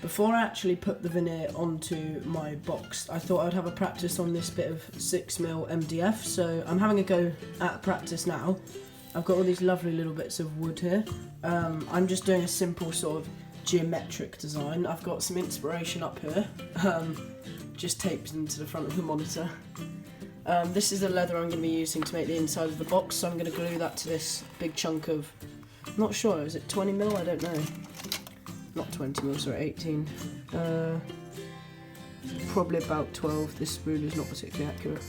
Before I actually put the veneer onto my box, I thought I'd have a practice on this bit of 6mm MDF, so I'm having a go at practice now. I've got all these lovely little bits of wood here. I'm just doing a simple sort of geometric design. I've got some inspiration up here, just taped into the front of the monitor. This is the leather I'm going to be using to make the inside of the box, so I'm going to glue that to this big chunk of, I'm not sure, is it 20mm? I don't know. Not 20mm, sorry, 18. Probably about 12. This spool is not particularly accurate.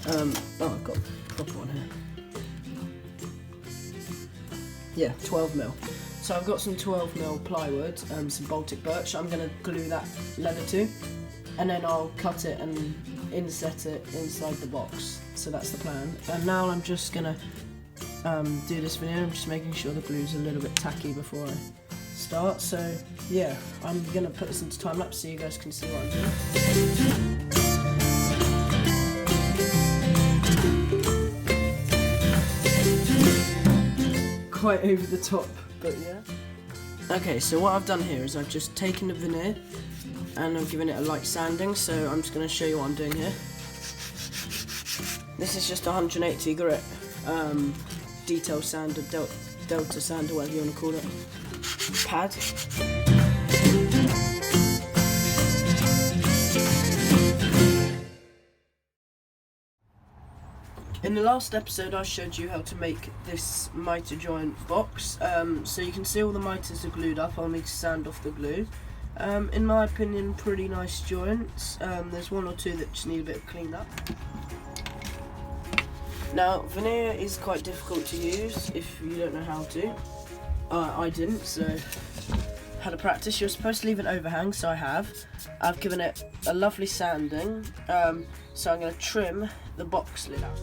Oh, I've got a proper one here. Yeah, 12mm. So I've got some 12mm plywood, some Baltic birch. I'm going to glue that leather to, and then I'll cut it and inset it inside the box. So that's the plan. And now I'm just going to do this veneer. I'm just making sure the glue's a little bit tacky before I start. So yeah, I'm going to put this into time lapse so you guys can see what I'm doing. Quite over the top, but yeah. Okay, so what I've done here is I've just taken the veneer and I've given it a light sanding, so I'm just going to show you what I'm doing here. This is just 180 grit detail sand, or delta sand, or whatever you want to call it, pad. In the last episode I showed you how to make this mitre joint box, so you can see all the mitres are glued up. I'll need to sand off the glue. In my opinion, pretty nice joints. There's one or two that just need a bit of clean up. Now, veneer is quite difficult to use if you don't know how to. I didn't, so had a practice. You're supposed to leave an overhang, so I have. I've given it a lovely sanding, so I'm going to trim the box lid out.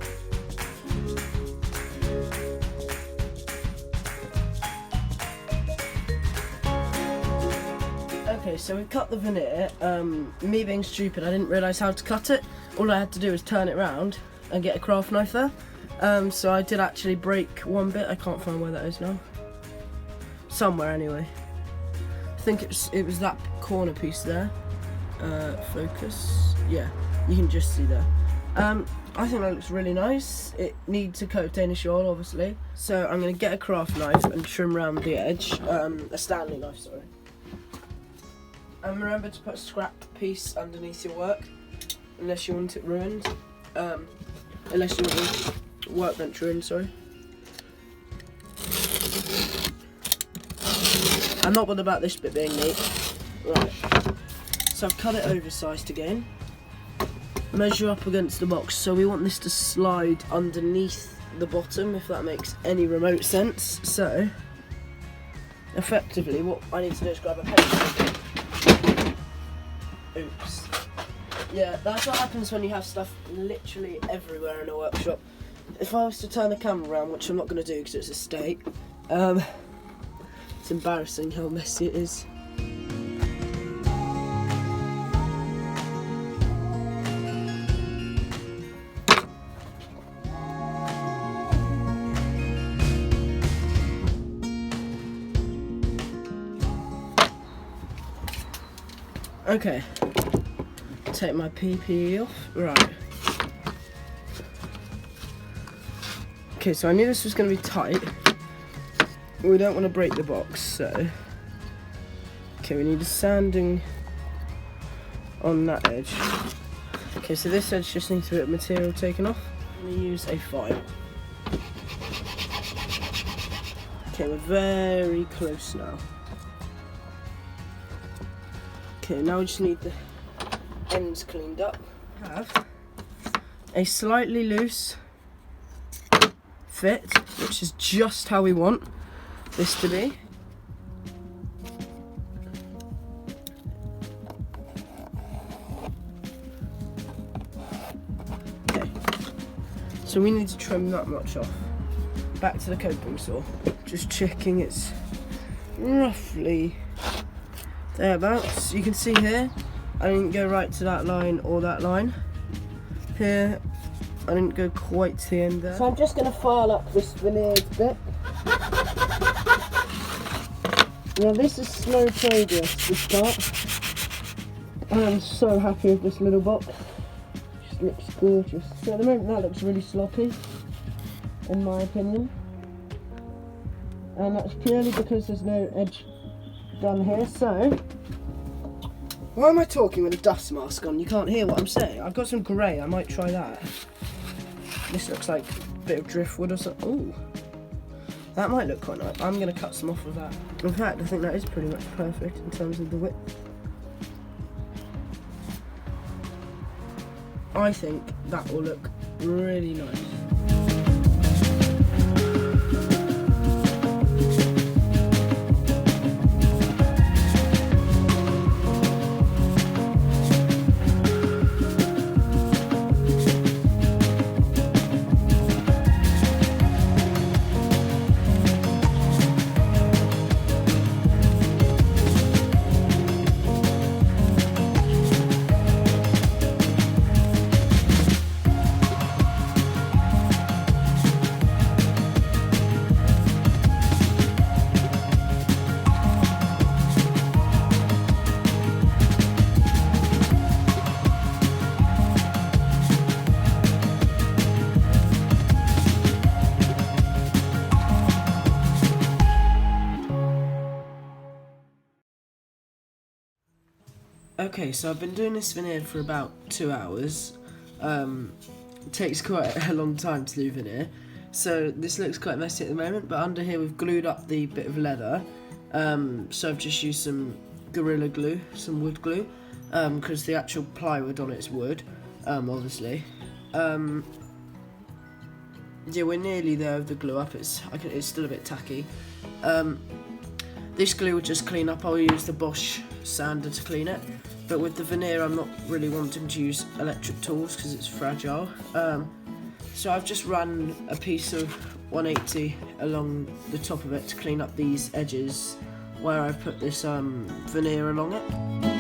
Okay, so we cut the veneer. Me being stupid, I didn't realise how to cut it. All I had to do was turn it round and get a craft knife there. So I did actually break one bit. I can't find where that is now. Somewhere anyway. I think it was that corner piece there. Focus. Yeah, you can just see there. I think that looks really nice. It needs a coat of Danish oil, obviously. So I'm going to get a craft knife and trim around the edge. A Stanley knife, sorry. And remember to put a scrap piece underneath your work, unless you want it ruined. Unless you want your workbench ruined, sorry. I'm not bothered about this bit being neat. Right. So I've cut it oversized again. Measure up against the box. So we want this to slide underneath the bottom, if that makes any remote sense. So, effectively, what I need to do is grab a pencil. Oops. Yeah, that's what happens when you have stuff literally everywhere in a workshop. If I was to turn the camera around, which I'm not going to do because it's a state, it's embarrassing how messy it is. Okay, take my PPE off. Right. Okay, so I knew this was going to be tight. We don't want to break the box, so. Okay, we need a sanding on that edge. Okay, so this edge just needs a bit of material taken off. I'm going to use a file. Okay, we're very close now. Okay, now we just need the ends cleaned up. I have a slightly loose fit, which is just how we want this to be. Okay, so we need to trim that much off. Back to the coping saw, just checking it's roughly thereabouts. You can see here, I didn't go right to that line or that line. Here, I didn't go quite to the end there. So I'm just going to file up this veneered bit. Now this is slow progress to start. I'm so happy with this little box. Just looks gorgeous. So at the moment that looks really sloppy, in my opinion. And that's purely because there's no edge done here, so... Why am I talking with a dust mask on? You can't hear what I'm saying. I've got some grey, I might try that. This looks like a bit of driftwood or something. Ooh. That might look quite nice. I'm going to cut some off of that. In fact, I think that is pretty much perfect in terms of the width. I think that will look really nice. Okay, so I've been doing this veneer for about 2 hours. It takes quite a long time to do veneer, so this looks quite messy at the moment, but under here we've glued up the bit of leather. So I've just used some Gorilla Glue, some wood glue, because the actual plywood on it's wood, obviously. Yeah, we're nearly there with the glue up. It's still a bit tacky. This glue will just clean up. I'll use the Bosch sander to clean it, but with the veneer I'm not really wanting to use electric tools because it's fragile. So I've just run a piece of 180 along the top of it to clean up these edges where I've put this veneer along it.